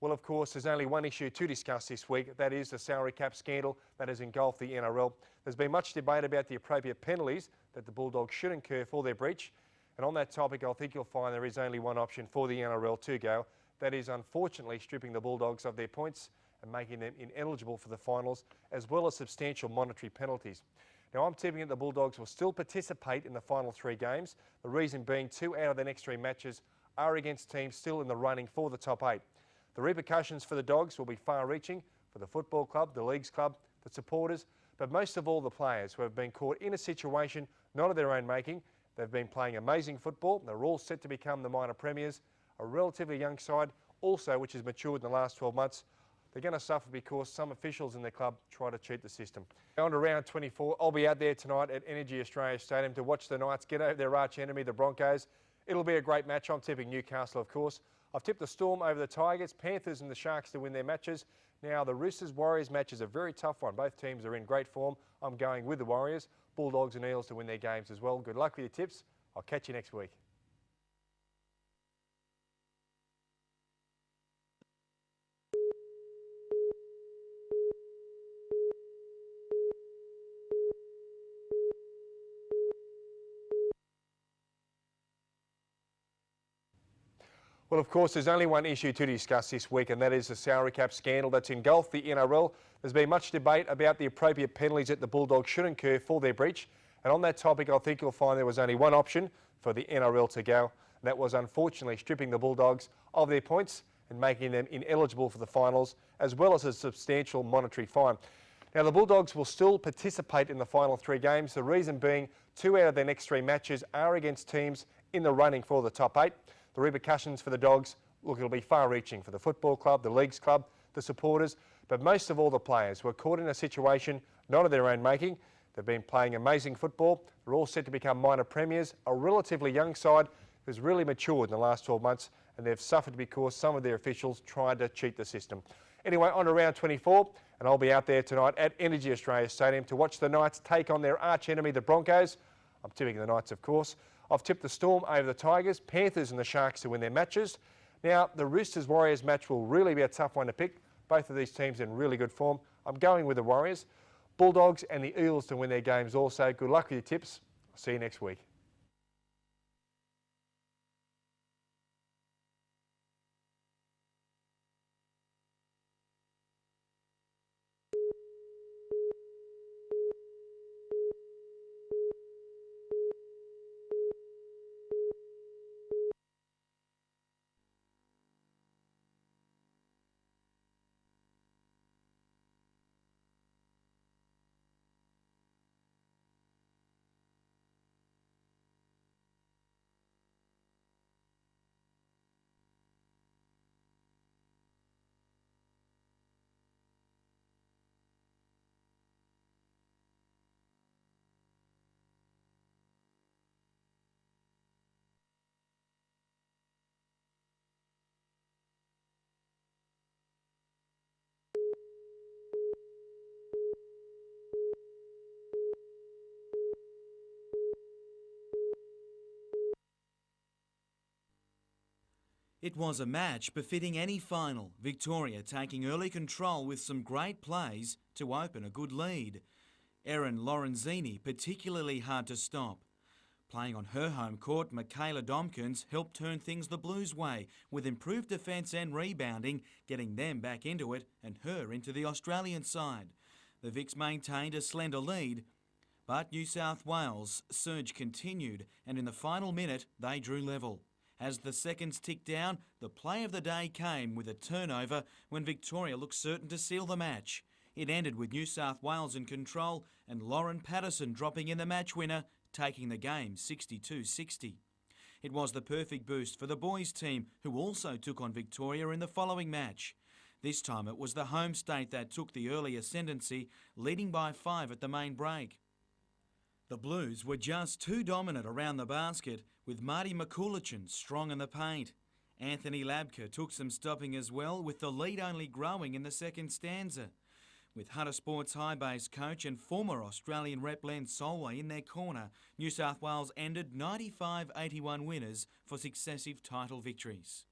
Well, of course, there's only one issue to discuss this week. That is the salary cap scandal that has engulfed the NRL. There's been much debate about the appropriate penalties that the Bulldogs should incur for their breach. And on that topic, I think you'll find there is only one option for the NRL to go. That is, unfortunately, stripping the Bulldogs of their points and making them ineligible for the finals, as well as substantial monetary penalties. Now, I'm tipping that the Bulldogs will still participate in the final 3 games. The reason being 2 out of the next 3 matches are against teams still in the running for the top 8. The repercussions for the Dogs will be far-reaching for the football club, the leagues club, the supporters, but most of all the players who have been caught in a situation not of their own making. They've been playing amazing football. They're all set to become the minor premiers, a relatively young side also which has matured in the last 12 months. They're going to suffer because some officials in their club try to cheat the system. On to round 24, I'll be out there tonight at Energy Australia Stadium to watch the Knights get over their arch enemy, the Broncos. It'll be a great match. I'm tipping Newcastle, of course. I've tipped the Storm over the Tigers, Panthers and the Sharks to win their matches. Now, the Roosters-Warriors match is a very tough one. Both teams are in great form. I'm going with the Warriors. Bulldogs and Eels to win their games as well. Good luck with your tips. I'll catch you next week. Well, of course, there's only one issue to discuss this week, and that is the salary cap scandal that's engulfed the NRL. There's been much debate about the appropriate penalties that the Bulldogs should incur for their breach. And on that topic, I think you'll find there was only one option for the NRL to go. And that was unfortunately stripping the Bulldogs of their points and making them ineligible for the finals, as well as a substantial monetary fine. Now, the Bulldogs will still participate in the final 3 games. The reason being 2 out of their next 3 matches are against teams in the running for the top 8. The repercussions for the Dogs, look, it'll be far-reaching for the football club, the leagues club, the supporters, but most of all the players who are caught in a situation not of their own making. They've been playing amazing football. They're all set to become minor premiers, a relatively young side who's really matured in the last 12 months, and they've suffered because some of their officials tried to cheat the system. Anyway, on to round 24, and I'll be out there tonight at Energy Australia Stadium to watch the Knights take on their arch enemy, the Broncos. I'm tipping the Knights, of course. I've tipped the Storm over the Tigers, Panthers and the Sharks to win their matches. Now, the Roosters-Warriors match will really be a tough one to pick. Both of these teams in really good form. I'm going with the Warriors. Bulldogs and the Eels to win their games also. Good luck with your tips. I'll see you next week. It was a match befitting any final, Victoria taking early control with some great plays to open a good lead. Erin Lorenzini particularly hard to stop. Playing on her home court, Michaela Domkins helped turn things the Blues' way with improved defence and rebounding, getting them back into it and her into the Australian side. The Vics maintained a slender lead, but New South Wales' surge continued and in the final minute they drew level. As the seconds ticked down, the play of the day came with a turnover when Victoria looked certain to seal the match. It ended with New South Wales in control and Lauren Patterson dropping in the match winner, taking the game 62-60. It was the perfect boost for the boys team, who also took on Victoria in the following match. This time it was the home state that took the early ascendancy, leading by 5 at the main break. The Blues were just too dominant around the basket, with Marty McCullichan strong in the paint. Anthony Labka took some stopping as well, with the lead only growing in the second stanza. With Hunter Sports high base coach and former Australian rep Len Solway in their corner, New South Wales ended 95-81 winners for successive title victories.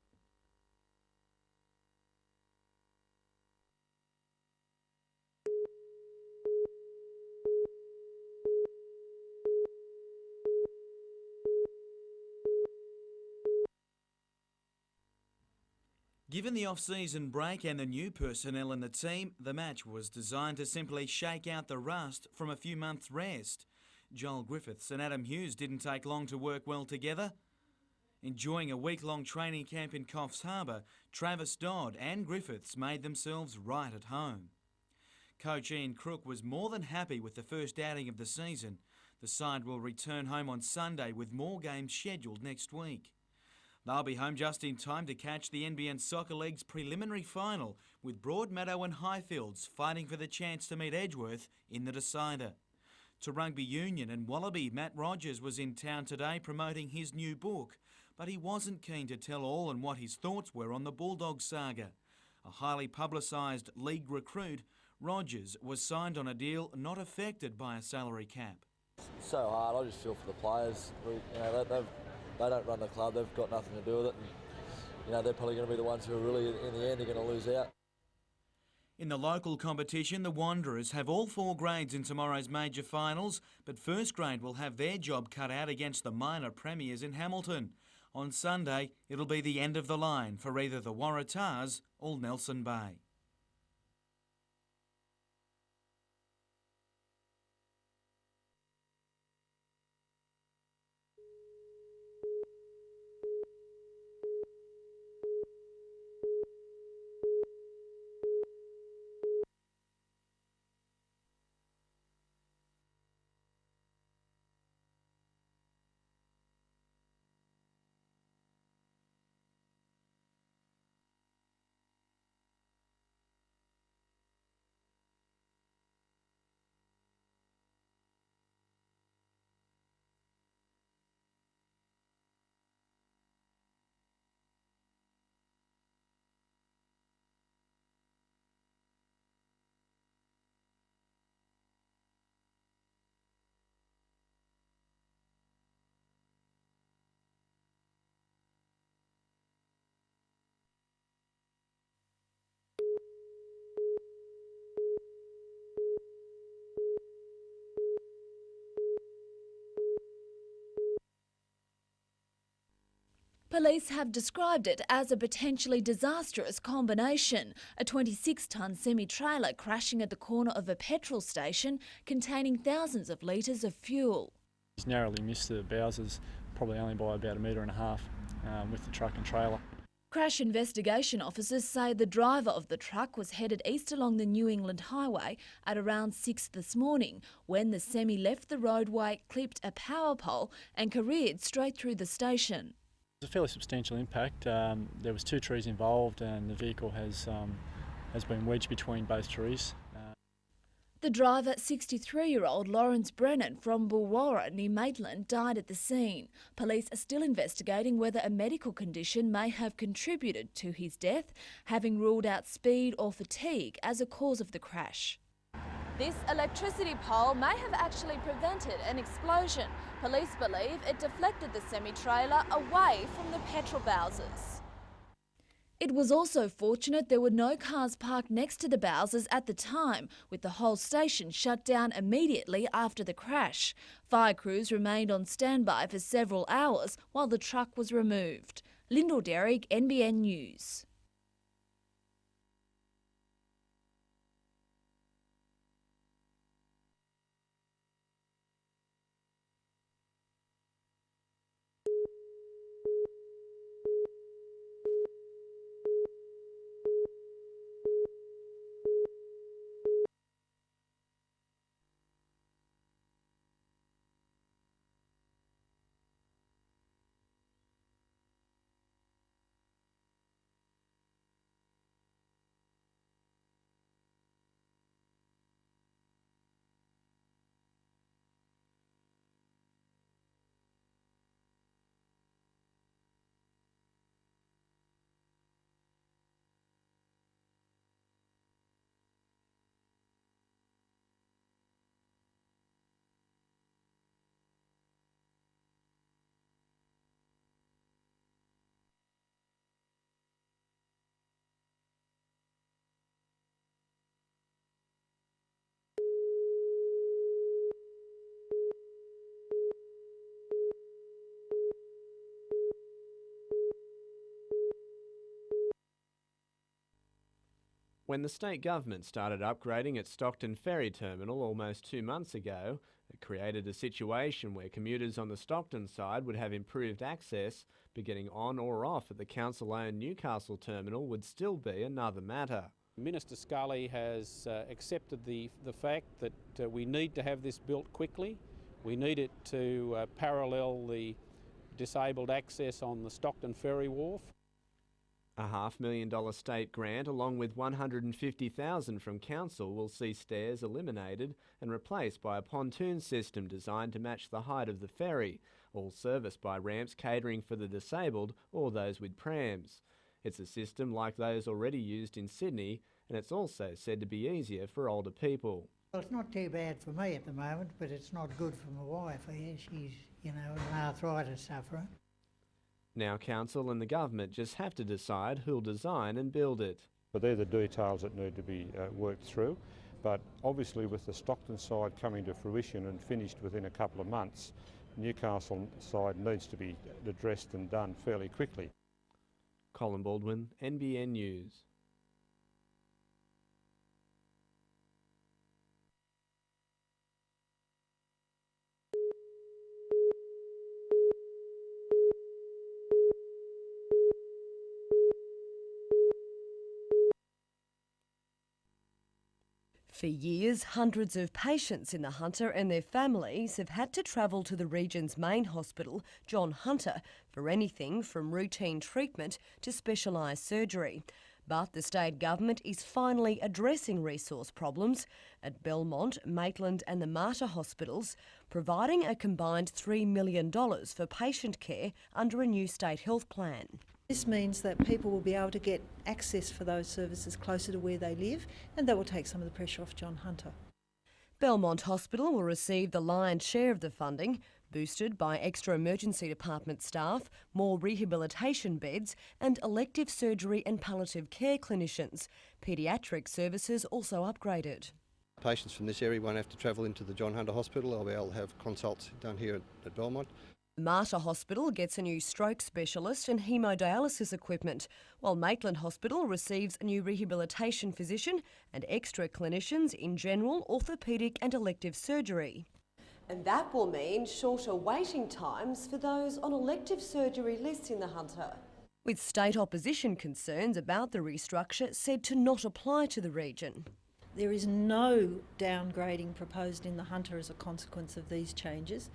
Given the off-season break and the new personnel in the team, the match was designed to simply shake out the rust from a few months' rest. Joel Griffiths and Adam Hughes didn't take long to work well together. Enjoying a week-long training camp in Coffs Harbour, Travis Dodd and Griffiths made themselves right at home. Coach Ian Crook was more than happy with the first outing of the season. The side will return home on Sunday with more games scheduled next week. They'll be home just in time to catch the NBN Soccer League's preliminary final, with Broadmeadow and Highfields fighting for the chance to meet Edgeworth in the decider. To Rugby Union and Wallaby, Matt Rogers was in town today promoting his new book, but he wasn't keen to tell all and what his thoughts were on the Bulldog saga. A highly publicised league recruit, Rogers was signed on a deal not affected by a salary cap. It's so hard. I just feel for the players. They don't run the club. They've got nothing to do with it. And, they're probably going to be the ones who are really, in the end, are going to lose out. In the local competition, the Wanderers have all 4 grades in tomorrow's major finals, but first grade will have their job cut out against the minor premiers in Hamilton. On Sunday, it'll be the end of the line for either the Waratahs or Nelson Bay. Police have described it as a potentially disastrous combination. A 26-tonne semi-trailer crashing at the corner of a petrol station containing thousands of litres of fuel. He's narrowly missed the Bowsers, probably only by about 1.5 metres with the truck and trailer. Crash investigation officers say the driver of the truck was headed east along the New England Highway at around 6 this morning when the semi left the roadway, clipped a power pole and careered straight through the station. It's a fairly substantial impact. There was 2 trees involved and the vehicle has been wedged between both trees. The driver, 63-year-old Lawrence Brennan from Bulwarra near Maitland, died at the scene. Police are still investigating whether a medical condition may have contributed to his death, having ruled out speed or fatigue as a cause of the crash. This electricity pole may have actually prevented an explosion. Police believe it deflected the semi-trailer away from the petrol Bowsers. It was also fortunate there were no cars parked next to the Bowsers at the time, with the whole station shut down immediately after the crash. Fire crews remained on standby for several hours while the truck was removed. Lyndall Derrick, NBN News. When the state government started upgrading its Stockton ferry terminal almost 2 months ago, it created a situation where commuters on the Stockton side would have improved access, but getting on or off at the council-owned Newcastle terminal would still be another matter. Minister Scully has accepted the fact that we need to have this built quickly. We need it to parallel the disabled access on the Stockton ferry wharf. A $500,000 state grant along with $150,000 from council will see stairs eliminated and replaced by a pontoon system designed to match the height of the ferry, all serviced by ramps catering for the disabled or those with prams. It's a system like those already used in Sydney, and it's also said to be easier for older people. Well, it's not too bad for me at the moment, but it's not good for my wife. She's, an arthritis sufferer. Now council and the government just have to decide who'll design and build it. But they're the details that need to be worked through. But obviously with the Stockton side coming to fruition and finished within a couple of months, Newcastle side needs to be addressed and done fairly quickly. Colin Baldwin, NBN News. For years, hundreds of patients in the Hunter and their families have had to travel to the region's main hospital, John Hunter, for anything from routine treatment to specialised surgery. But the state government is finally addressing resource problems at Belmont, Maitland and the Mater hospitals, providing a combined $3 million for patient care under a new state health plan. This means that people will be able to get access for those services closer to where they live, and that will take some of the pressure off John Hunter. Belmont Hospital will receive the lion's share of the funding, boosted by extra emergency department staff, more rehabilitation beds and elective surgery and palliative care clinicians. Paediatric services also upgraded. Patients from this area won't have to travel into the John Hunter Hospital. They'll be able to have consults done here at Belmont. Mater Hospital gets a new stroke specialist and haemodialysis equipment, while Maitland Hospital receives a new rehabilitation physician and extra clinicians in general, orthopaedic and elective surgery. And that will mean shorter waiting times for those on elective surgery lists in the Hunter. With state opposition concerns about the restructure said to not apply to the region. There is no downgrading proposed in the Hunter as a consequence of these changes.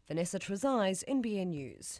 Vanessa Trezise, NBN News.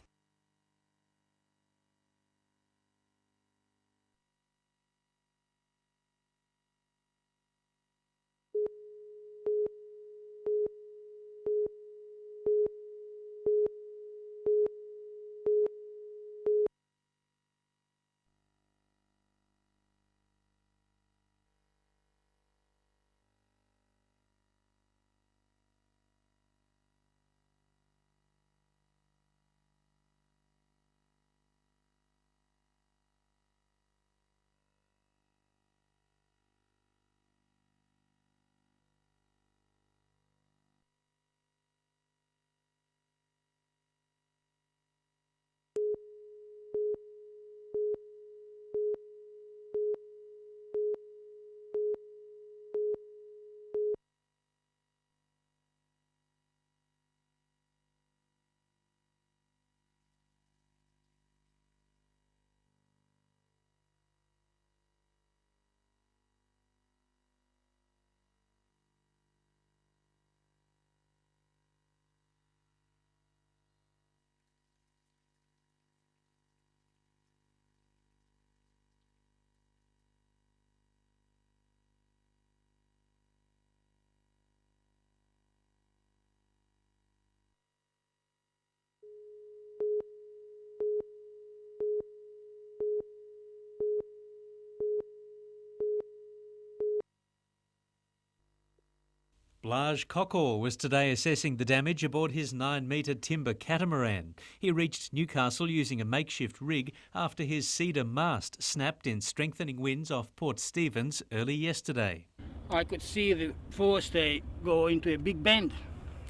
Blaj Kokor was today assessing the damage aboard his 9-metre timber catamaran. He reached Newcastle using a makeshift rig after his cedar mast snapped in strengthening winds off Port Stephens early yesterday. I could see the forestay go into a big bend,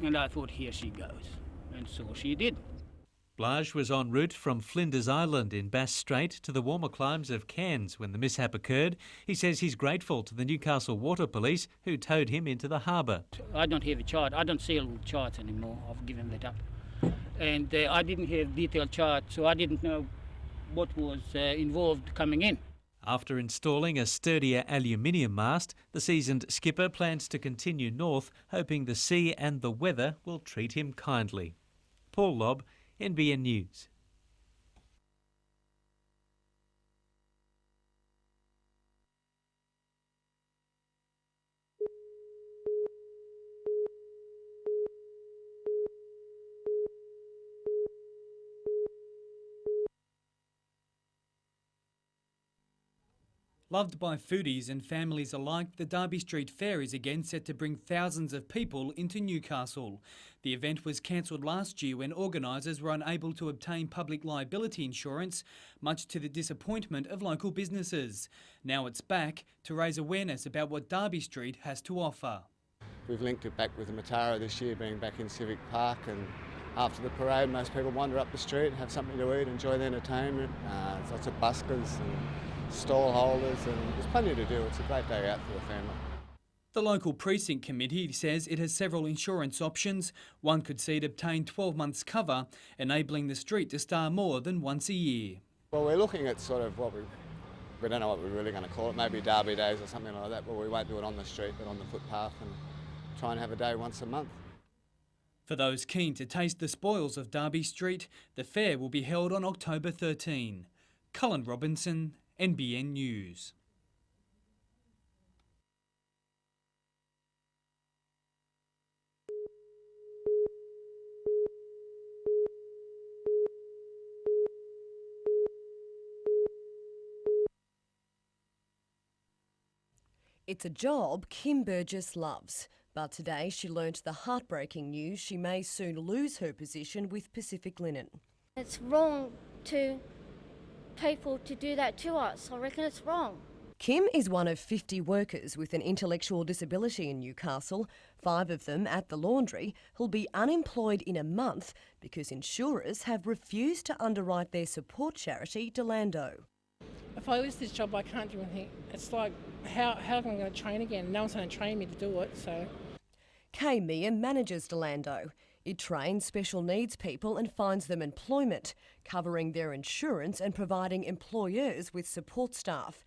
and I thought, here she goes. And so she did. Blage was en route from Flinders Island in Bass Strait to the warmer climes of Cairns when the mishap occurred. He says he's grateful to the Newcastle Water Police who towed him into the harbour. I don't have a chart. I don't see little charts anymore. I've given that up. And I didn't have detailed charts, so I didn't know what was involved coming in. After installing a sturdier aluminium mast, the seasoned skipper plans to continue north, hoping the sea and the weather will treat him kindly. Paul Lobb, NBN News. Loved by foodies and families alike, the Derby Street Fair is again set to bring thousands of people into Newcastle. The event was cancelled last year when organisers were unable to obtain public liability insurance, much to the disappointment of local businesses. Now it's back to raise awareness about what Derby Street has to offer. We've linked it back with the Matara this year, being back in Civic Park, and after the parade most people wander up the street, have something to eat, enjoy the entertainment. There's lots of buskers and stall holders, and there's plenty to do. It's a great day out for the family. The local precinct committee says it has several insurance options. One could see it obtain 12 months cover, enabling the street to star more than once a year. Well, we're looking at sort of what we don't know what we're really going to call it, maybe Derby Days or something like that, but we won't do it on the street but on the footpath and try and have a day once a month. For those keen to taste the spoils of Derby Street, the fair will be held on October 13. Cullen Robinson, NBN News. It's a job Kim Burgess loves, but today she learnt the heartbreaking news she may soon lose her position with Pacific Linen. It's wrong to people to do that to us. I reckon it's wrong. Kim is one of 50 workers with an intellectual disability in Newcastle, 5 of them at the laundry, who'll be unemployed in a month because insurers have refused to underwrite their support charity, Delando. If I lose this job, I can't do anything. It's like, how am I going to train again? No one's going to train me to do it, so... Kay Mia manages Delando. It trains special needs people and finds them employment, covering their insurance and providing employers with support staff.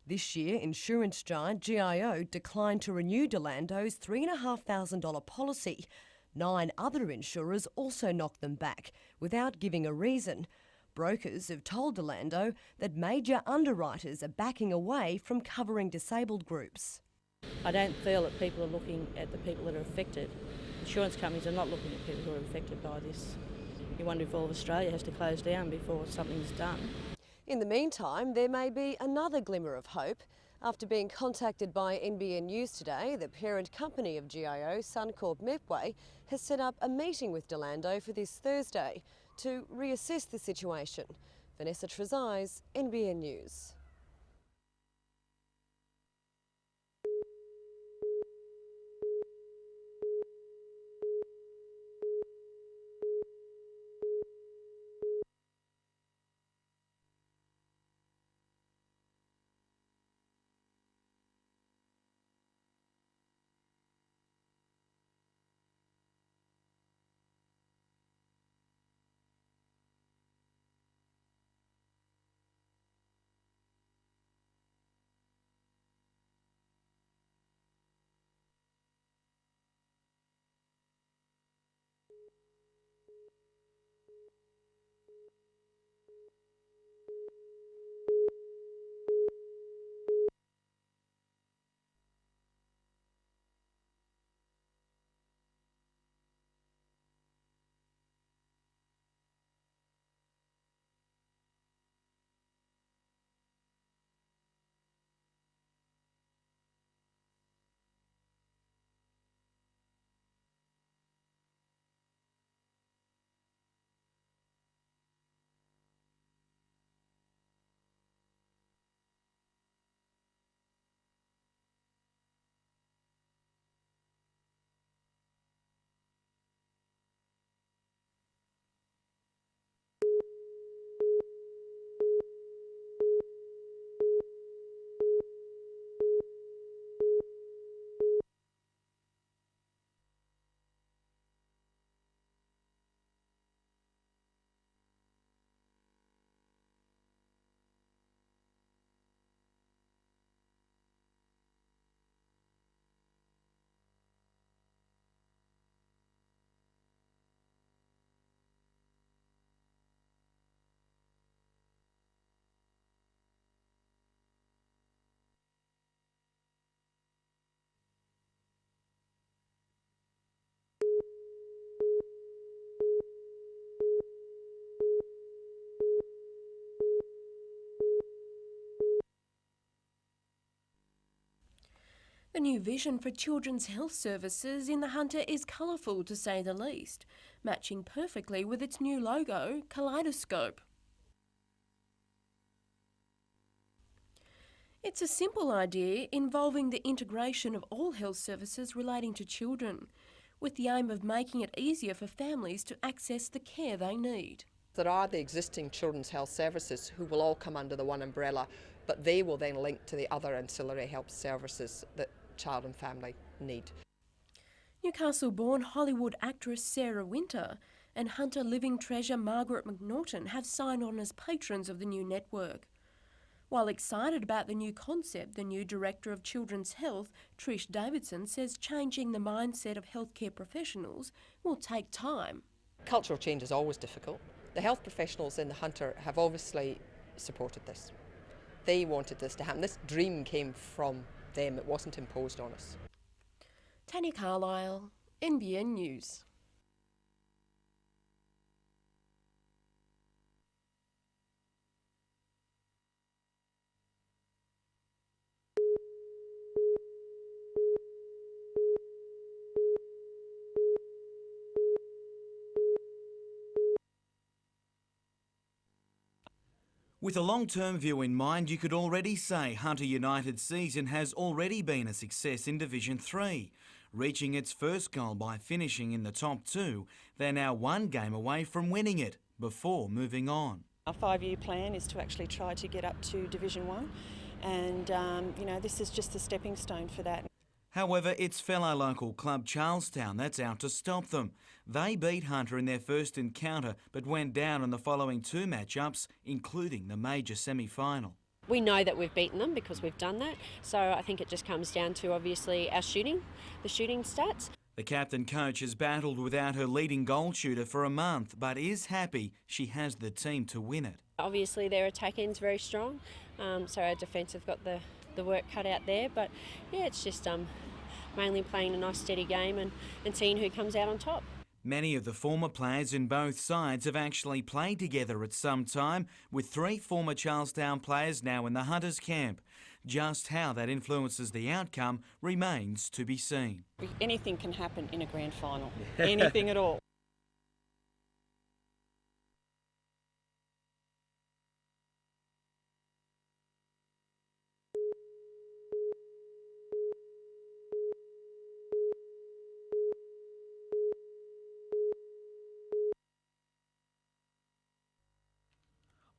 This year, insurance giant GIO declined to renew Delando's $3,500 policy. 9 other insurers also knocked them back without giving a reason. Brokers have told Delando that major underwriters are backing away from covering disabled groups. I don't feel that people are looking at the people that are affected. Insurance companies are not looking at people who are affected by this. You wonder if all of Australia has to close down before something's done. In the meantime, there may be another glimmer of hope. After being contacted by NBN News today, the parent company of GIO, Suncorp Medway, has set up a meeting with Delando for this Thursday to reassess the situation. Vanessa Trezise, NBN News. new vision for children's health services in the Hunter is colourful, to say the least, matching perfectly with its new logo, Kaleidoscope. It's a simple idea involving the integration of all health services relating to children, with the aim of making it easier for families to access the care they need. There are the existing children's health services who will all come under the one umbrella, but they will then link to the other ancillary health services that child and family need. Newcastle-born Hollywood actress Sarah Winter and Hunter living treasure Margaret McNaughton have signed on as patrons of the new network. While excited about the new concept, the new Director of Children's Health, Trish Davidson, says changing the mindset of healthcare professionals will take time. Cultural change is always difficult. The health professionals in the Hunter have obviously supported this. They wanted this to happen. This dream came from them. It wasn't imposed on us. Tanya Carlisle, NBN News. With a long-term view in mind, you could already say Hunter United's season has already been a success in Division 3. Reaching its first goal by finishing in the top 2, they're now one game away from winning it, before moving on. Our 5-year plan is to actually try to get up to Division 1 and, this is just the stepping stone for that. However, it's fellow local club Charlestown that's out to stop them. They beat Hunter in their first encounter but went down in the following 2 matchups, including the major semi-final. We know that we've beaten them because we've done that, so I think it just comes down to obviously our shooting, the shooting stats. The captain coach has battled without her leading goal shooter for a month but is happy she has the team to win it. Obviously their attack end's very strong, so our defence have got the work cut out there, but yeah, it's just mainly playing a nice steady game and seeing who comes out on top. Many of the former players in both sides have actually played together at some time, with 3 former Charlestown players now in the Hunters camp. Just how that influences the outcome remains to be seen. Anything can happen in a grand final, anything at all.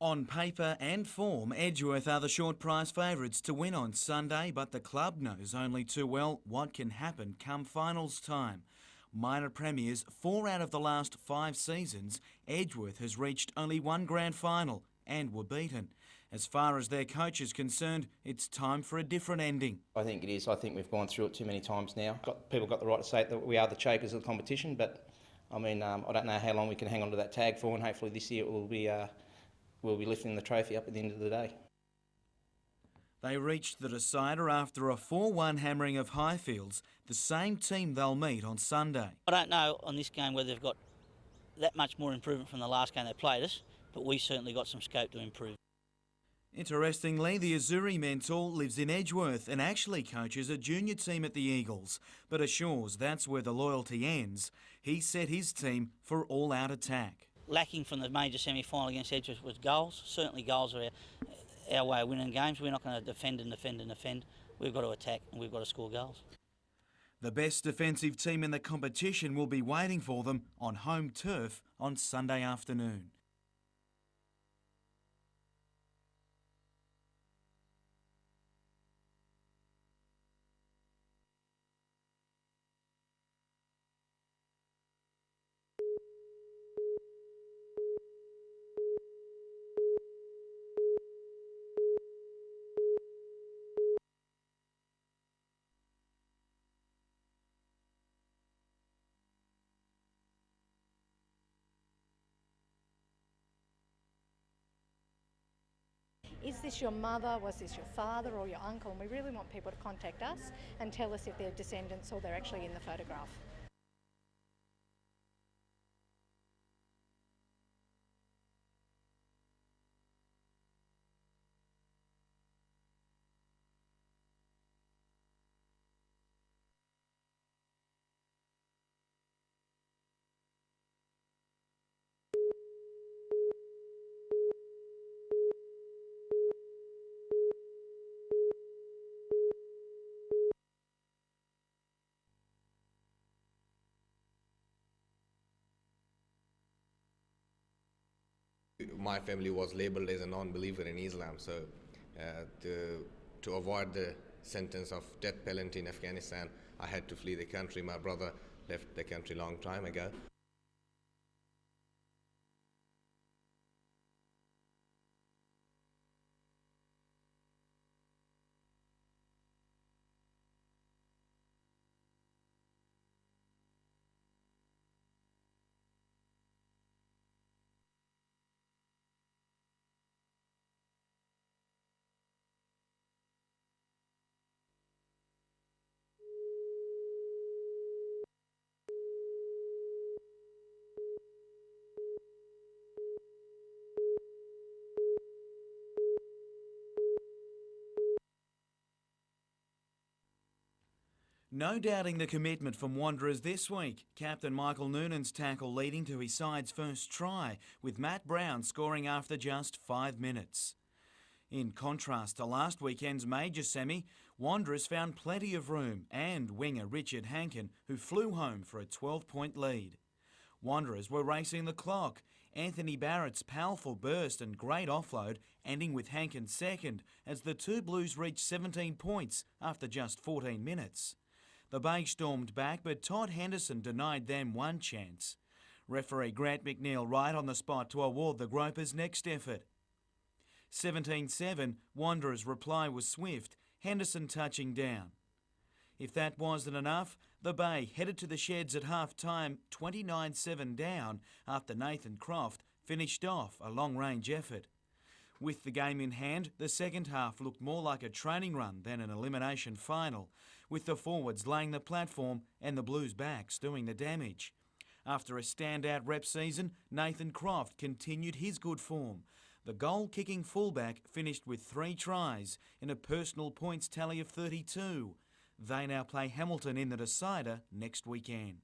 On paper and form, Edgeworth are the short price favourites to win on Sunday, but the club knows only too well what can happen come finals time. Minor premiers 4 out of the last 5 seasons, Edgeworth has reached only 1 grand final and were beaten. As far as their coach is concerned, it's time for a different ending. I think it is. I think we've gone through it too many times now. People got the right to say that we are the chokers of the competition, but I mean, I don't know how long we can hang on to that tag for, and hopefully this year it will be. We'll be lifting the trophy up at the end of the day. They reached the decider after a 4-1 hammering of Highfields, the same team they'll meet on Sunday. I don't know on this game whether they've got that much more improvement from the last game they played us, but we certainly got some scope to improve. Interestingly, the Azuri mentor lives in Edgeworth and actually coaches a junior team at the Eagles, but assures that's where the loyalty ends. He set his team for all-out attack. Lacking from the major semi-final against Edgeworth was goals. Certainly goals are our way of winning games. We're not going to defend and defend and defend. We've got to attack and we've got to score goals. The best defensive team in the competition will be waiting for them on home turf on Sunday afternoon. Is this your mother, was this your father or your uncle? And we really want people to contact us and tell us if they're descendants or they're actually in the photograph. my family was labelled as a non-believer in Islam. So to avoid the sentence of death penalty in Afghanistan, I had to flee the country. My brother left the country a long time ago. No doubting the commitment from Wanderers this week. Captain Michael Noonan's tackle leading to his side's first try, with Matt Brown scoring after just 5 minutes. In contrast to last weekend's major semi, Wanderers found plenty of room and winger Richard Hankin, who flew home for a 12-point lead. Wanderers were racing the clock. Anthony Barrett's powerful burst and great offload ending with Hankin's second as the two Blues reached 17 points after just 14 minutes. The Bay stormed back, but Todd Henderson denied them one chance. Referee Grant McNeil right on the spot to award the Gropers next effort. 17-7, Wanderers' reply was swift, Henderson touching down. If that wasn't enough, the Bay headed to the sheds at half-time 29-7 down after Nathan Croft finished off a long-range effort. With the game in hand, the second half looked more like a training run than an elimination final, with the forwards laying the platform and the Blues backs doing the damage. After a standout rep season, Nathan Croft continued his good form. The goal-kicking fullback finished with 3 tries in a personal points tally of 32. They now play Hamilton in the decider next weekend.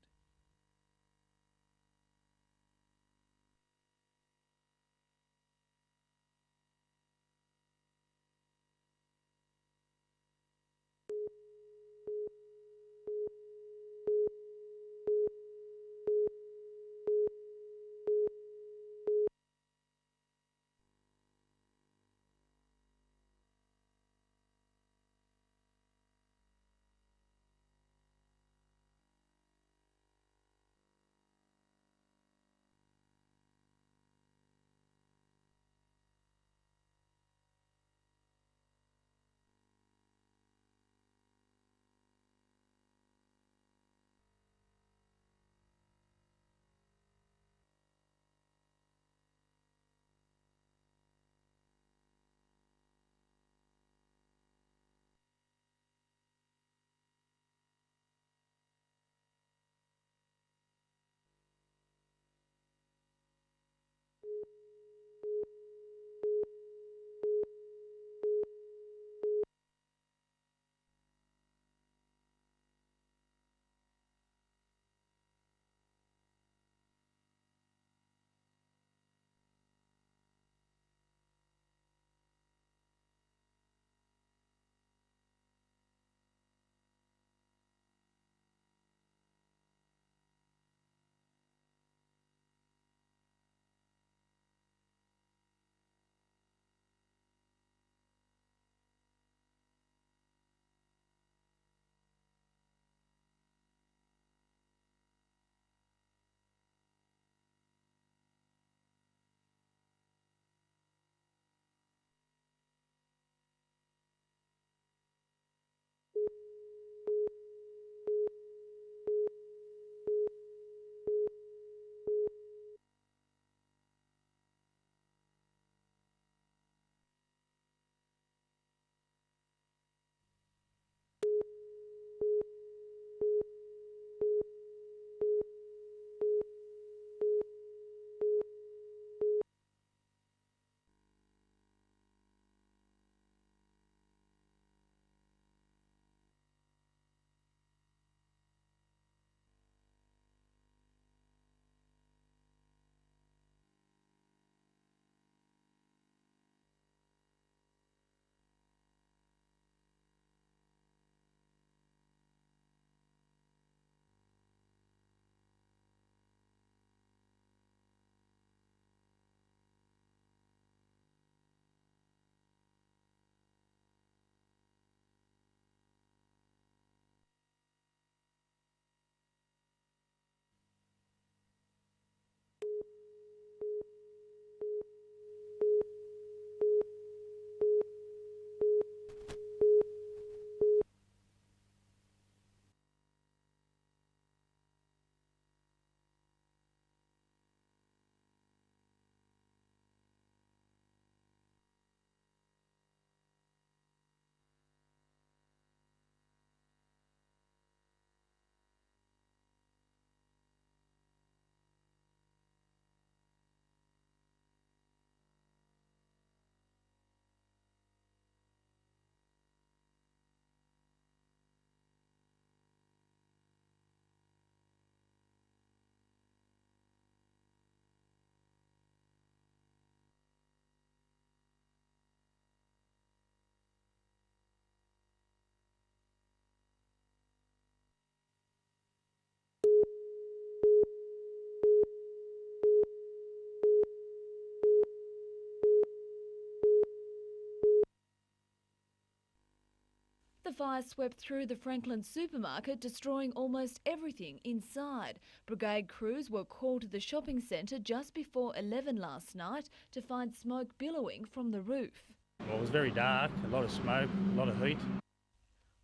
fire swept through the Franklin supermarket, destroying almost everything inside. Brigade crews were called to the shopping centre just before 11 last night to find smoke billowing from the roof. Well, it was very dark, a lot of smoke, a lot of heat.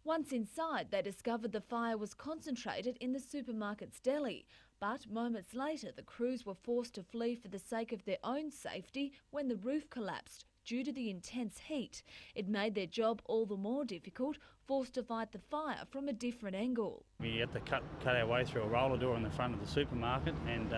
Once inside, they discovered the fire was concentrated in the supermarket's deli. But moments later, the crews were forced to flee for the sake of their own safety when the roof collapsed due to the intense heat. It made their job all the more difficult, forced to fight the fire from a different angle. We had to cut our way through a roller door in the front of the supermarket, and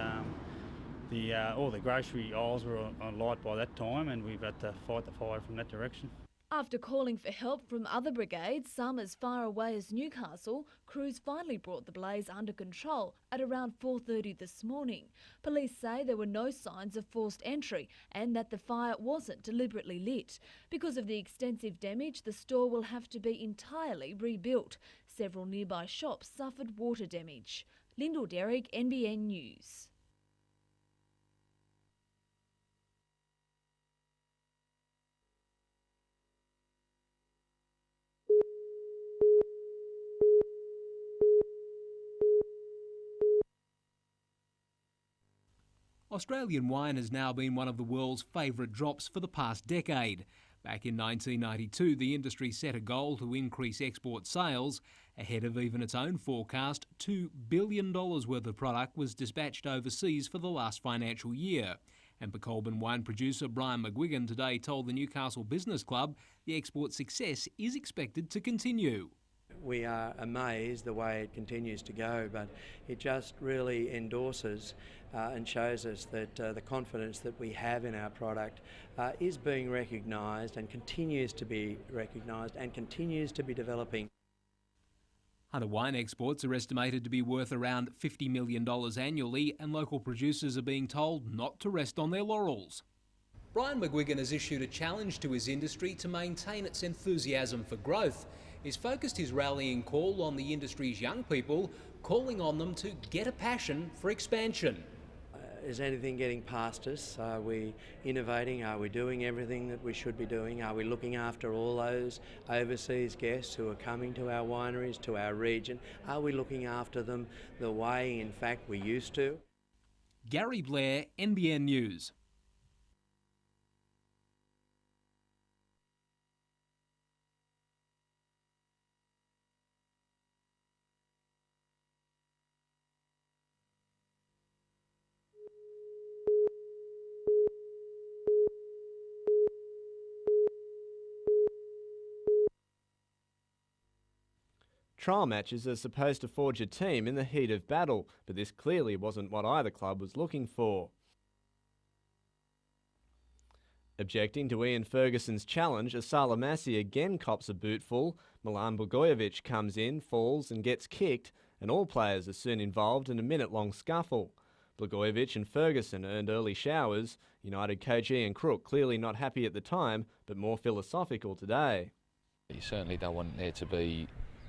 all the grocery aisles were on light by that time, and we've had to fight the fire from that direction. After calling for help from other brigades, some as far away as Newcastle, crews finally brought the blaze under control at around 4:30 this morning. Police say there were no signs of forced entry and that the fire wasn't deliberately lit. Because of the extensive damage, the store will have to be entirely rebuilt. Several nearby shops suffered water damage. Lyndall Derrick, NBN News. Australian wine has now been one of the world's favourite drops for the past decade. Back in 1992, the industry set a goal to increase export sales. Ahead of even its own forecast, $2 billion worth of product was dispatched overseas for the last financial year. And Colburn wine producer Brian McGuigan today told the Newcastle Business Club the export success is expected to continue. We are amazed the way it continues to go, but it just really endorses and shows us that the confidence that we have in our product is being recognised and continues to be recognised and continues to be developing. Hunter wine exports are estimated to be worth around $50 million annually, and local producers are being told not to rest on their laurels. Brian McGuigan has issued a challenge to his industry to maintain its enthusiasm for growth. He's focused his rallying call on the industry's young people, calling on them to get a passion for expansion. Is anything getting past us? Are we innovating? Are we doing everything that we should be doing? Are we looking after all those overseas guests who are coming to our wineries, to our region? Are we looking after them the way, in fact, we used to? Gary Blair, NBN News. Trial matches are supposed to forge a team in the heat of battle, but this clearly wasn't what either club was looking for. Objecting to Ian Ferguson's challenge, Asala Massi again cops a bootful. Milan Blagojevich comes in, falls and gets kicked, and all players are soon involved in a minute-long scuffle. Blagojevich and Ferguson earned early showers. United coach Ian Crook clearly not happy at the time, but more philosophical today. You certainly don't want there to be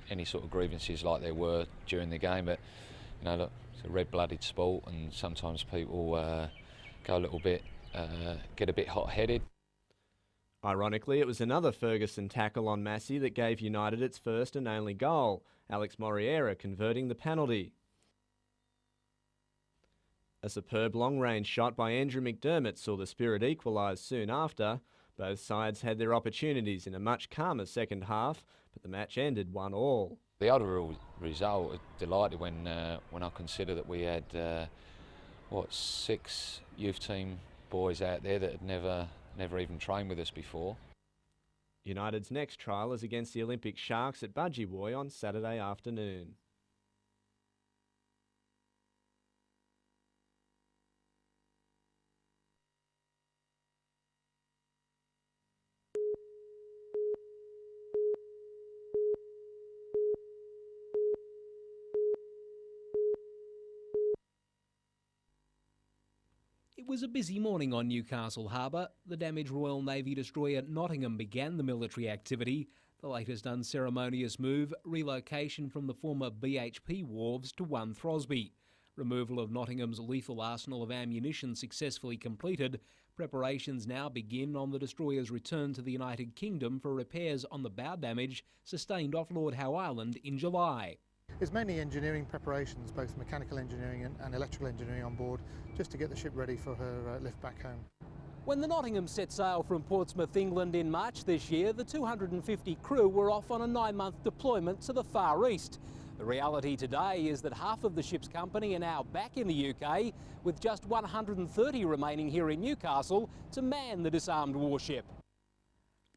any sort of grievances like there were during the game, but look, it's a red-blooded sport, and sometimes people go a little bit, get a bit hot-headed. Ironically, it was another Ferguson tackle on Massi that gave United its first and only goal, Alex Moriera converting the penalty. A superb long-range shot by Andrew McDermott saw the Spirit equalise soon after. Both sides had their opportunities in a much calmer second half, but the match ended 1-1. The overall result, delighted when I consider that we had 6 youth team boys out there that had never even trained with us before. United's next trial is against the Olympic Sharks at Budgewoi on Saturday afternoon. It was a busy morning on Newcastle Harbour. The damaged Royal Navy destroyer Nottingham began the military activity. The latest unceremonious move, relocation from the former BHP wharves to 1 Throsby. Removal of Nottingham's lethal arsenal of ammunition successfully completed, preparations now begin on the destroyer's return to the United Kingdom for repairs on the bow damage sustained off Lord Howe Island in July. It's mainly engineering preparations, both mechanical engineering and electrical engineering on board, just to get the ship ready for her lift back home. When the Nottingham set sail from Portsmouth, England in March this year, the 250 crew were off on a 9-month deployment to the Far East. The reality today is that half of the ship's company are now back in the UK, with just 130 remaining here in Newcastle to man the disarmed warship.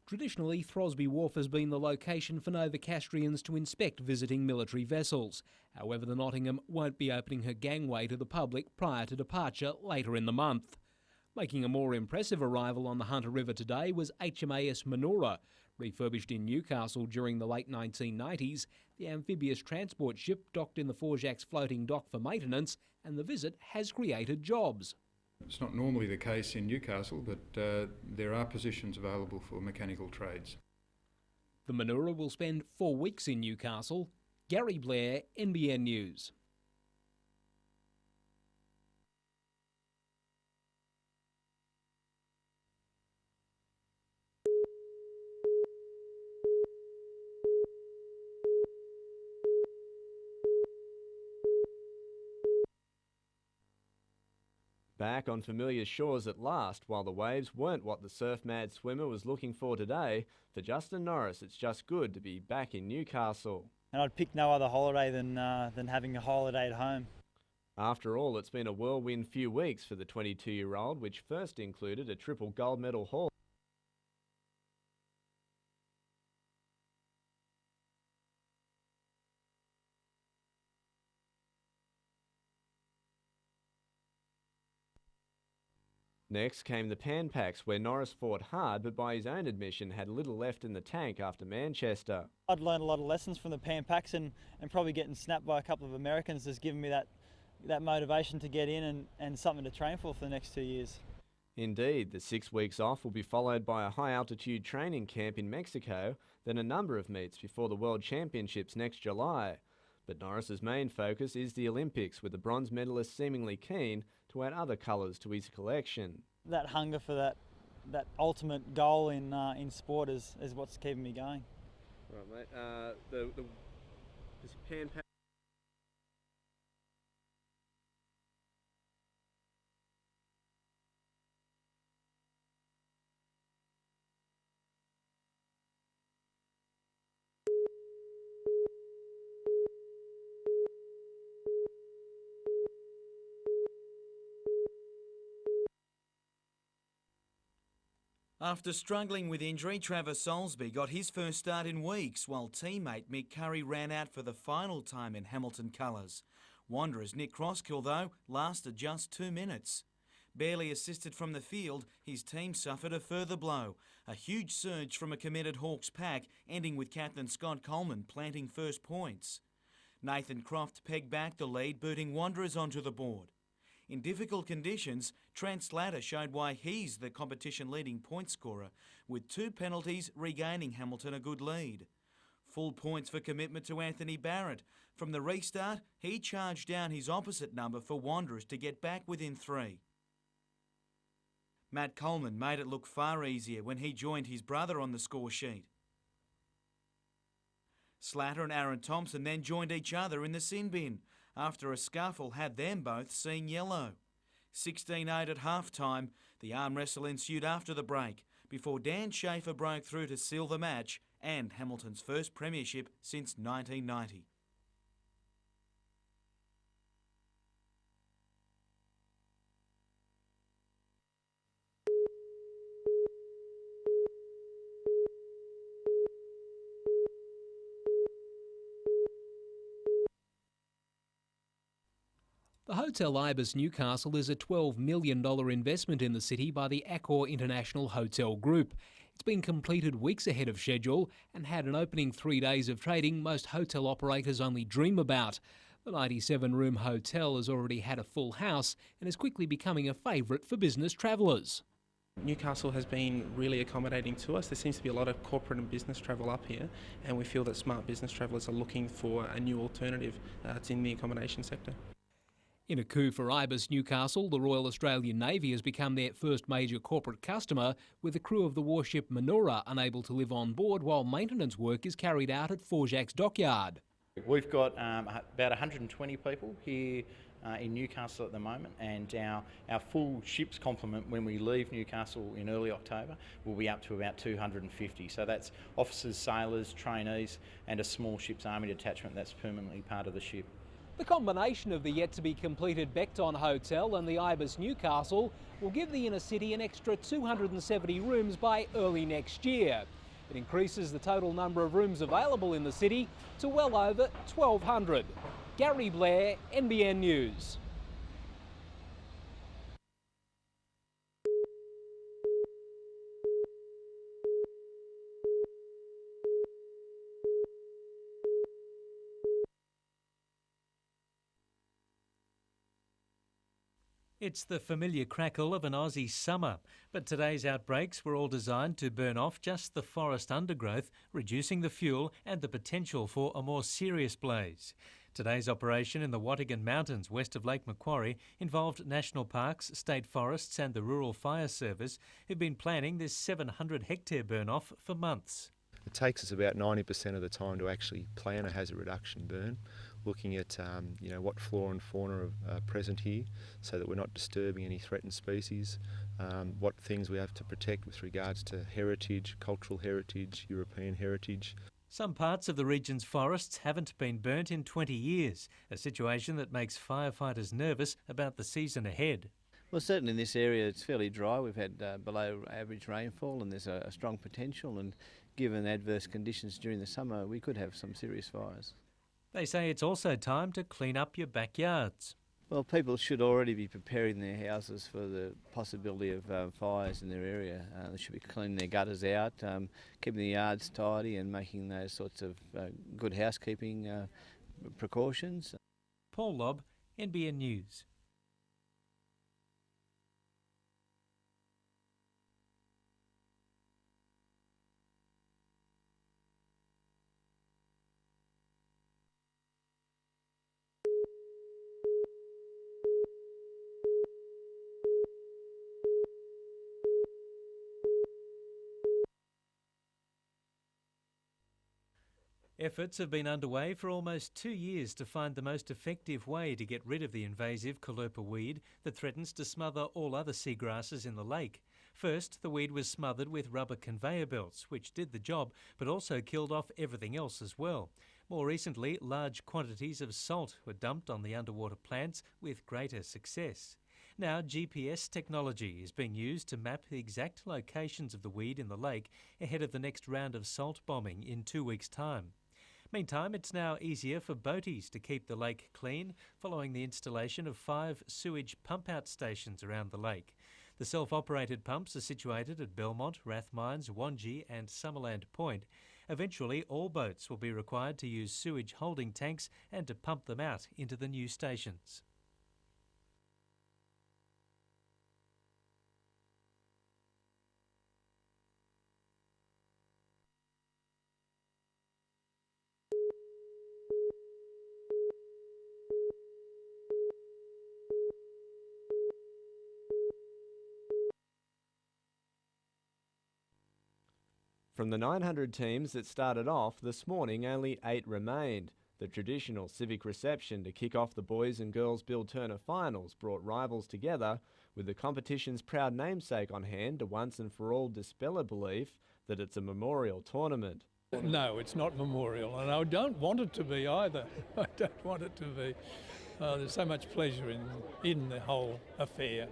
Traditionally, Throsby Wharf has been the location for Novocastrians to inspect visiting military vessels. However, the Nottingham won't be opening her gangway to the public prior to departure later in the month. Making a more impressive arrival on the Hunter River today was HMAS Manoora. Refurbished in Newcastle during the late 1990s, the amphibious transport ship docked in the Forjac's floating dock for maintenance, and the visit has created jobs. It's not normally the case in Newcastle, but there are positions available for mechanical trades. The Manoora will spend 4 weeks in Newcastle. Gary Blair, NBN News. Back on familiar shores at last, while the waves weren't what the surf-mad swimmer was looking for today, for Justin Norris it's just good to be back in Newcastle. And I'd pick no other holiday than having a holiday at home. After all, it's been a whirlwind few weeks for the 22-year-old, which first included a triple gold medal haul. Next came the Pan Packs, where Norris fought hard, but by his own admission had little left in the tank after Manchester. I'd learned a lot of lessons from the Pan Packs, and probably getting snapped by a couple of Americans has given me that motivation to get in and something to train for the next 2 years. Indeed, the 6 weeks off will be followed by a high-altitude training camp in Mexico, then a number of meets before the World Championships next July. But Norris's main focus is the Olympics, with the bronze medalist seemingly keen to add other colours to his collection. That hunger for that ultimate goal in sport is what's keeping me going. Right, mate. This Pan Pack. After struggling with injury, Travis Soulsby got his first start in weeks, while teammate Mick Curry ran out for the final time in Hamilton colours. Wanderers' Nick Crosskill, though, lasted just 2 minutes. Barely assisted from the field, his team suffered a further blow. A huge surge from a committed Hawks pack, ending with captain Scott Coleman planting first points. Nathan Croft pegged back the lead, booting Wanderers onto the board. In difficult conditions, Trent Slatter showed why he's the competition-leading point scorer, with 2 penalties regaining Hamilton a good lead. Full points for commitment to Anthony Barrett. From the restart, he charged down his opposite number for Wanderers to get back within 3. Matt Coleman made it look far easier when he joined his brother on the score sheet. Slatter and Aaron Thompson then joined each other in the sin bin, after a scuffle had them both seeing yellow. 16-8 at half-time, the arm wrestle ensued after the break, before Dan Schaefer broke through to seal the match and Hamilton's first premiership since 1990. The Hotel Ibis Newcastle is a $12 million investment in the city by the Accor International Hotel Group. It's been completed weeks ahead of schedule and had an opening 3 days of trading most hotel operators only dream about. The 97-room hotel has already had a full house and is quickly becoming a favourite for business travellers. Newcastle has been really accommodating to us. There seems to be a lot of corporate and business travel up here, and we feel that smart business travellers are looking for a new alternative in the accommodation sector. In a coup for Ibis Newcastle, the Royal Australian Navy has become their first major corporate customer, with the crew of the warship Manoora unable to live on board while maintenance work is carried out at Forjac's dockyard. We've got about 120 people here in Newcastle at the moment, and our full ship's complement when we leave Newcastle in early October will be up to about 250. So that's officers, sailors, trainees and a small ship's army detachment that's permanently part of the ship. The combination of the yet-to-be-completed Beckton Hotel and the Ibis Newcastle will give the inner city an extra 270 rooms by early next year. It increases the total number of rooms available in the city to well over 1,200. Gary Blair, NBN News. It's the familiar crackle of an Aussie summer, but today's outbreaks were all designed to burn off just the forest undergrowth, reducing the fuel and the potential for a more serious blaze. Today's operation in the Wattigan Mountains west of Lake Macquarie involved national parks, state forests and the Rural Fire Service, who've been planning this 700-hectare burn-off for months. It takes us about 90% of the time to actually plan a hazard reduction burn, looking at what flora and fauna are present here so that we're not disturbing any threatened species, what things we have to protect with regards to heritage, cultural heritage, European heritage. Some parts of the region's forests haven't been burnt in 20 years, a situation that makes firefighters nervous about the season ahead. Well, certainly in this area it's fairly dry. We've had below average rainfall and there's a strong potential, and given adverse conditions during the summer we could have some serious fires. They say it's also time to clean up your backyards. Well, people should already be preparing their houses for the possibility of fires in their area. They should be cleaning their gutters out, keeping the yards tidy and making those sorts of good housekeeping precautions. Paul Lobb, NBN News. Efforts have been underway for almost 2 years to find the most effective way to get rid of the invasive calopa weed that threatens to smother all other seagrasses in the lake. First, the weed was smothered with rubber conveyor belts, which did the job, but also killed off everything else as well. More recently, large quantities of salt were dumped on the underwater plants with greater success. Now, GPS technology is being used to map the exact locations of the weed in the lake ahead of the next round of salt bombing in 2 weeks' time. Meantime, it's now easier for boaties to keep the lake clean following the installation of 5 sewage pump-out stations around the lake. The self-operated pumps are situated at Belmont, Rathmines, Wangi and Summerland Point. Eventually, all boats will be required to use sewage holding tanks and to pump them out into the new stations. From the 900 teams that started off, this morning only 8 remained. The traditional civic reception to kick off the Boys and Girls Bill Turner finals brought rivals together, with the competition's proud namesake on hand to once and for all dispel a belief that it's a memorial tournament. No, it's not memorial, and I don't want it to be either. I don't want it to be. There's so much pleasure in the whole affair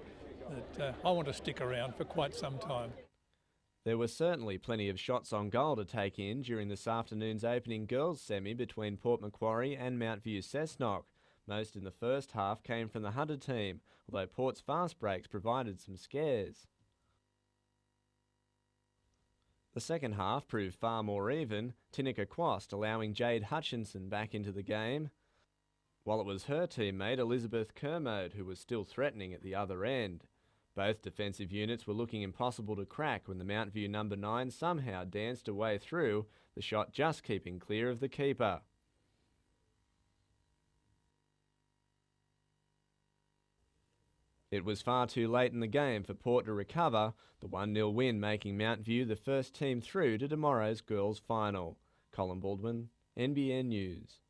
that I want to stick around for quite some time. There were certainly plenty of shots on goal to take in during this afternoon's opening girls semi between Port Macquarie and Mount View Cessnock. Most in the first half came from the Hunter team, although Port's fast breaks provided some scares. The second half proved far more even, Tinnika Quast allowing Jade Hutchinson back into the game, while it was her teammate Elizabeth Kermode who was still threatening at the other end. Both defensive units were looking impossible to crack when the Mount View number 9 somehow danced a way through, the shot just keeping clear of the keeper. It was far too late in the game for Port to recover, the 1-0 win making Mount View the first team through to tomorrow's girls' final. Colin Baldwin, NBN News.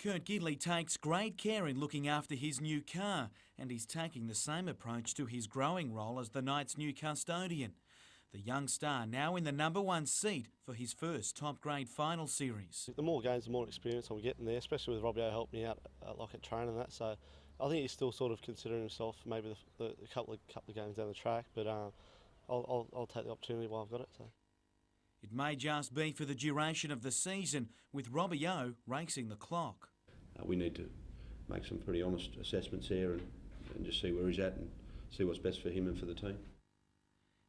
Kurt Gidley takes great care in looking after his new car, and he's taking the same approach to his growing role as the Knights' new custodian. The young star now in the #1 seat for his first top-grade final series. The more games, the more experience I'm getting there, especially with Robbie O helping me out like at training and that. So I think he's still sort of considering himself maybe the couple of games down the track, but I'll take the opportunity while I've got it. So. It may just be for the duration of the season, with Robbie O racing the clock. We need to make some pretty honest assessments here and just see where he's at and see what's best for him and for the team.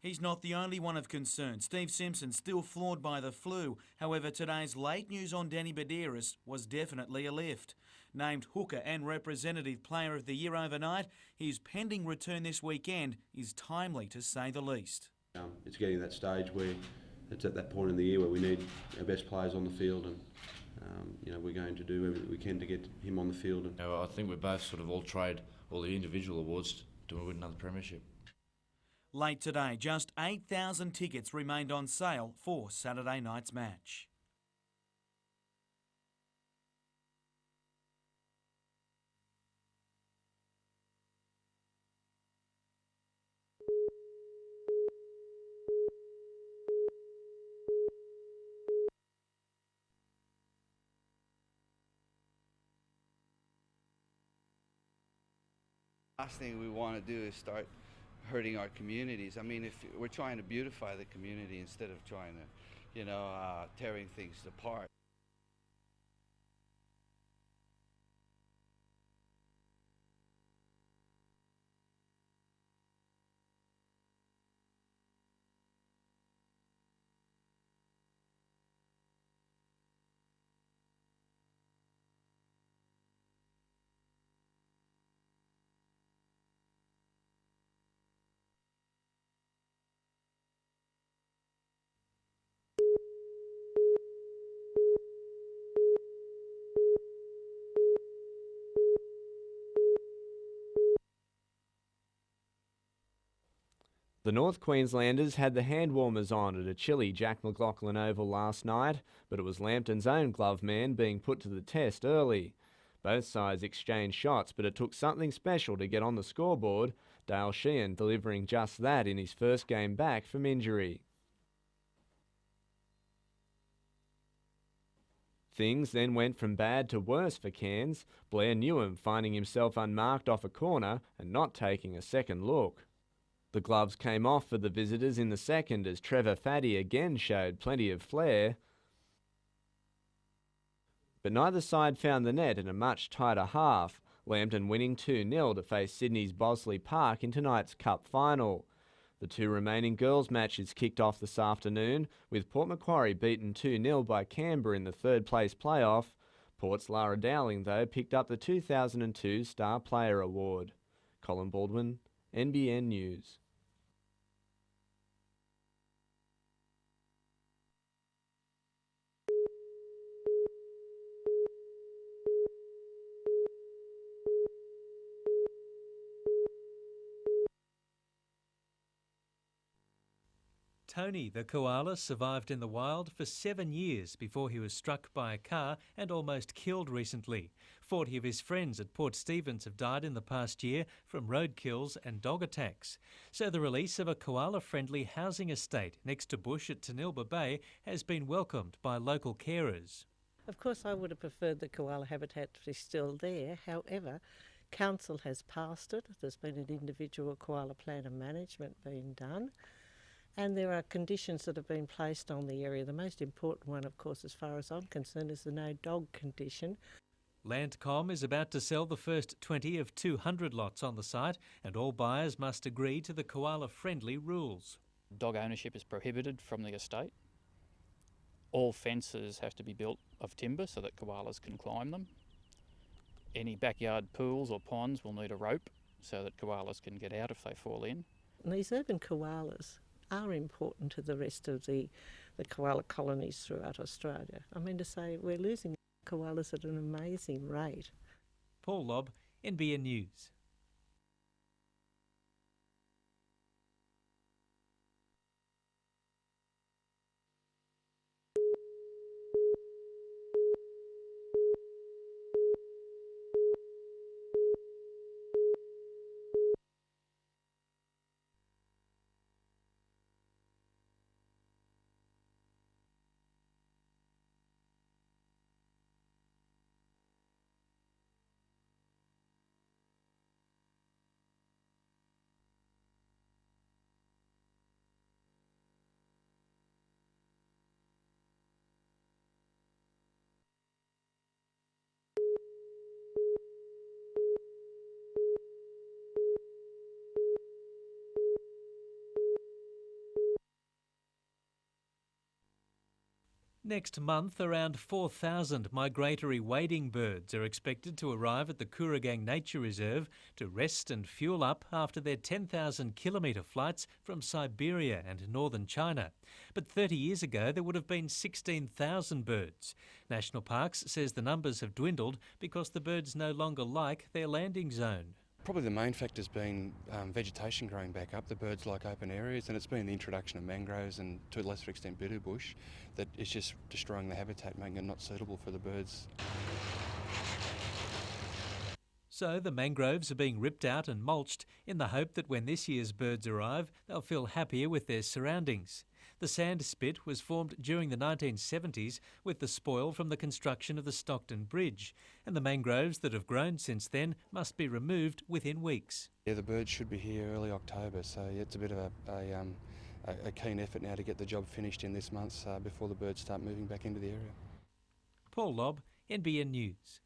He's not the only one of concern. Steve Simpson still flawed by the flu. However, today's late news on Danny Badeiras was definitely a lift. Named hooker and representative player of the year overnight, his pending return this weekend is timely to say the least. It's getting that stage where it's at that point in the year where we need our best players on the field, and we're going to do everything we can to get him on the field. And I think we're both sort of all trade all the individual awards to win another premiership. Late today, just 8,000 tickets remained on sale for Saturday night's match. Last thing we want to do is start hurting our communities. I mean, if we're trying to beautify the community instead of trying to, tearing things apart. The North Queenslanders had the hand warmers on at a chilly Jack McLaughlin Oval last night, but it was Lambton's own glove man being put to the test early. Both sides exchanged shots, but it took something special to get on the scoreboard, Dale Sheehan delivering just that in his first game back from injury. Things then went from bad to worse for Cairns, Blair Newham finding himself unmarked off a corner and not taking a second look. The gloves came off for the visitors in the second as Trevor Faddy again showed plenty of flair. But neither side found the net in a much tighter half, Lambton winning 2-0 to face Sydney's Bosley Park in tonight's Cup final. The two remaining girls' matches kicked off this afternoon, with Port Macquarie beaten 2-0 by Canberra in the third-place playoff. Port's Lara Dowling, though, picked up the 2002 Star Player Award. Colin Baldwin, NBN News. Tony the koala survived in the wild for 7 years before he was struck by a car and almost killed recently. 40 of his friends at Port Stephens have died in the past year from roadkills and dog attacks. So the release of a koala-friendly housing estate next to bush at Tanilba Bay has been welcomed by local carers. Of course, I would have preferred the koala habitat to be still there. However, council has passed it. There's been an individual koala plan of management being done. And there are conditions that have been placed on the area. The most important one, of course, as far as I'm concerned, is the no dog condition. Landcom is about to sell the first 20 of 200 lots on the site, and all buyers must agree to the koala-friendly rules. Dog ownership is prohibited from the estate. All fences have to be built of timber so that koalas can climb them. Any backyard pools or ponds will need a rope so that koalas can get out if they fall in. And these urban koalas are important to the rest of the koala colonies throughout Australia. I mean to say, we're losing koalas at an amazing rate. Paul Lobb, NBN News. Next month, around 4,000 migratory wading birds are expected to arrive at the Kooragang Nature Reserve to rest and fuel up after their 10,000-kilometre flights from Siberia and northern China. But 30 years ago, there would have been 16,000 birds. National Parks says the numbers have dwindled because the birds no longer like their landing zone. Probably the main factor's been vegetation growing back up. The birds like open areas, and it's been the introduction of mangroves and, to a lesser extent, bitter bush that is just destroying the habitat, making it not suitable for the birds. So the mangroves are being ripped out and mulched in the hope that when this year's birds arrive, they'll feel happier with their surroundings. The sand spit was formed during the 1970s with the spoil from the construction of the Stockton Bridge, and the mangroves that have grown since then must be removed within weeks. Yeah, the birds should be here early October, so it's a bit of a keen effort now to get the job finished in this month before the birds start moving back into the area. Paul Lobb, NBN News.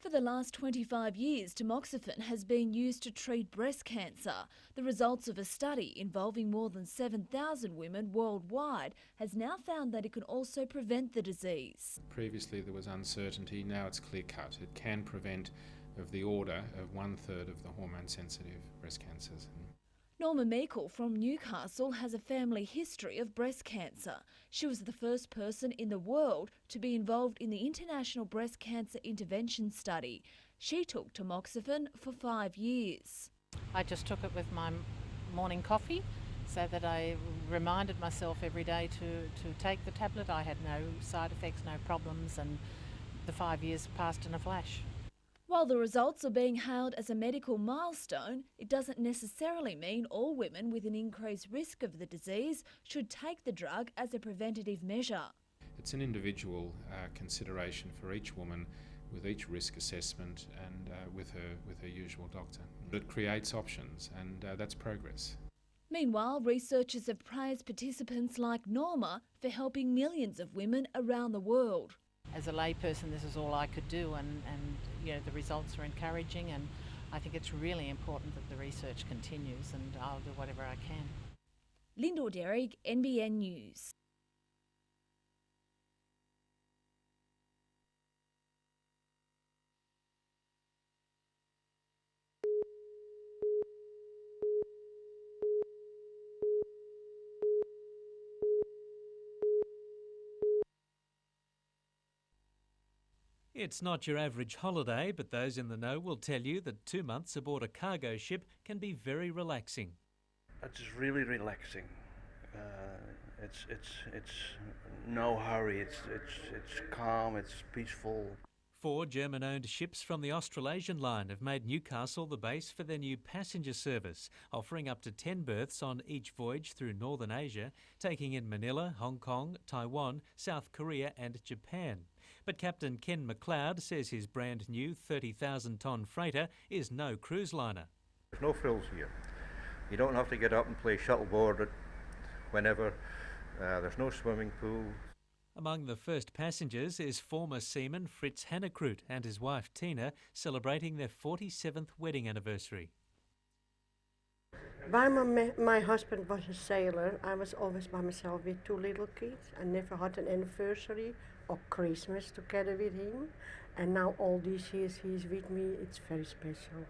For the last 25 years, tamoxifen has been used to treat breast cancer. The results of a study involving more than 7,000 women worldwide has now found that it can also prevent the disease. Previously there was uncertainty, now it's clear cut. It can prevent of the order of 1/3 of the hormone-sensitive breast cancers. Norma Meikle from Newcastle has a family history of breast cancer. She was the first person in the world to be involved in the International Breast Cancer Intervention Study. She took tamoxifen for 5 years. I just took it with my morning coffee so that I reminded myself every day to take the tablet. I had no side effects, no problems, and the 5 years passed in a flash. While the results are being hailed as a medical milestone, it doesn't necessarily mean all women with an increased risk of the disease should take the drug as a preventative measure. It's an individual consideration for each woman with each risk assessment and with her usual doctor. It creates options and that's progress. Meanwhile, researchers have praised participants like Norma for helping millions of women around the world. As a layperson, this is all I could do, and you know, the results are encouraging, and I think it's really important that the research continues, and I'll do whatever I can. Lyndall Derrick, NBN News. It's not your average holiday, but those in the know will tell you that 2 months aboard a cargo ship can be very relaxing. It's really relaxing. It's no hurry. It's calm. It's peaceful. 4 German-owned ships from the Australasian Line have made Newcastle the base for their new passenger service, offering up to 10 berths on each voyage through Northern Asia, taking in Manila, Hong Kong, Taiwan, South Korea and Japan. But Captain Ken McLeod says his brand new 30,000-tonne freighter is no cruise liner. There's no frills here. You don't have to get up and play shuttleboard whenever. There's no swimming pool. Among the first passengers is former seaman Fritz Hannekroot and his wife Tina, celebrating their 47th wedding anniversary. My husband was a sailor. I was always by myself with 2 little kids. I never had an anniversary or Christmas together with him. And now all these years he's with me, it's very special.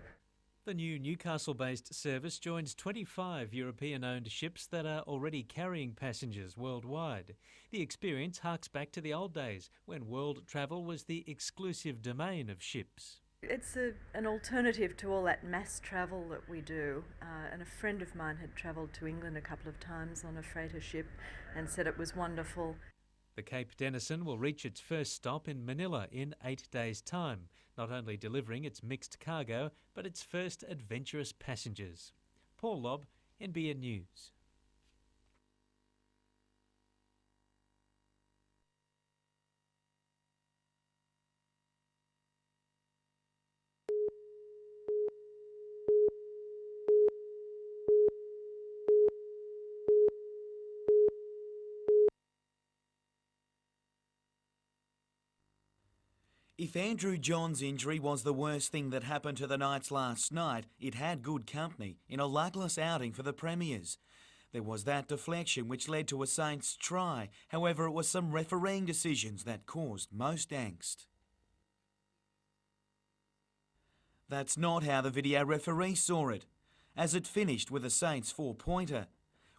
The new Newcastle-based service joins 25 European-owned ships that are already carrying passengers worldwide. The experience harks back to the old days when world travel was the exclusive domain of ships. It's an alternative to all that mass travel that we do, and a friend of mine had travelled to England a couple of times on a freighter ship and said it was wonderful. The Cape Denison will reach its first stop in Manila in 8 days' time, not only delivering its mixed cargo, but its first adventurous passengers. Paul Lobb, NBN News. If Andrew John's injury was the worst thing that happened to the Knights last night, it had good company in a luckless outing for the Premiers. There was that deflection which led to a Saints try. However, it was some refereeing decisions that caused most angst. That's not how the video referee saw it, as it finished with a Saints 4-pointer.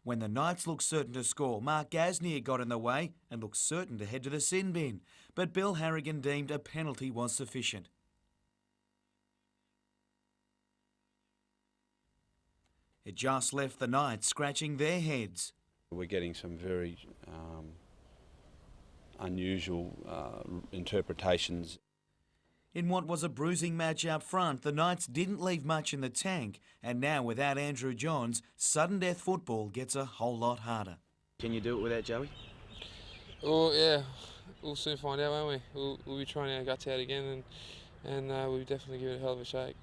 When the Knights looked certain to score, Mark Gasnier got in the way and looked certain to head to the sin bin, but Bill Harrigan deemed a penalty was sufficient. It just left the Knights scratching their heads. We're getting some very unusual interpretations. In what was a bruising match up front, the Knights didn't leave much in the tank, and now without Andrew Johns, sudden death football gets a whole lot harder. Can you do it without Joey? Oh yeah, we'll soon find out, won't we? We'll be trying our guts out again, and we'll definitely give it a hell of a shake.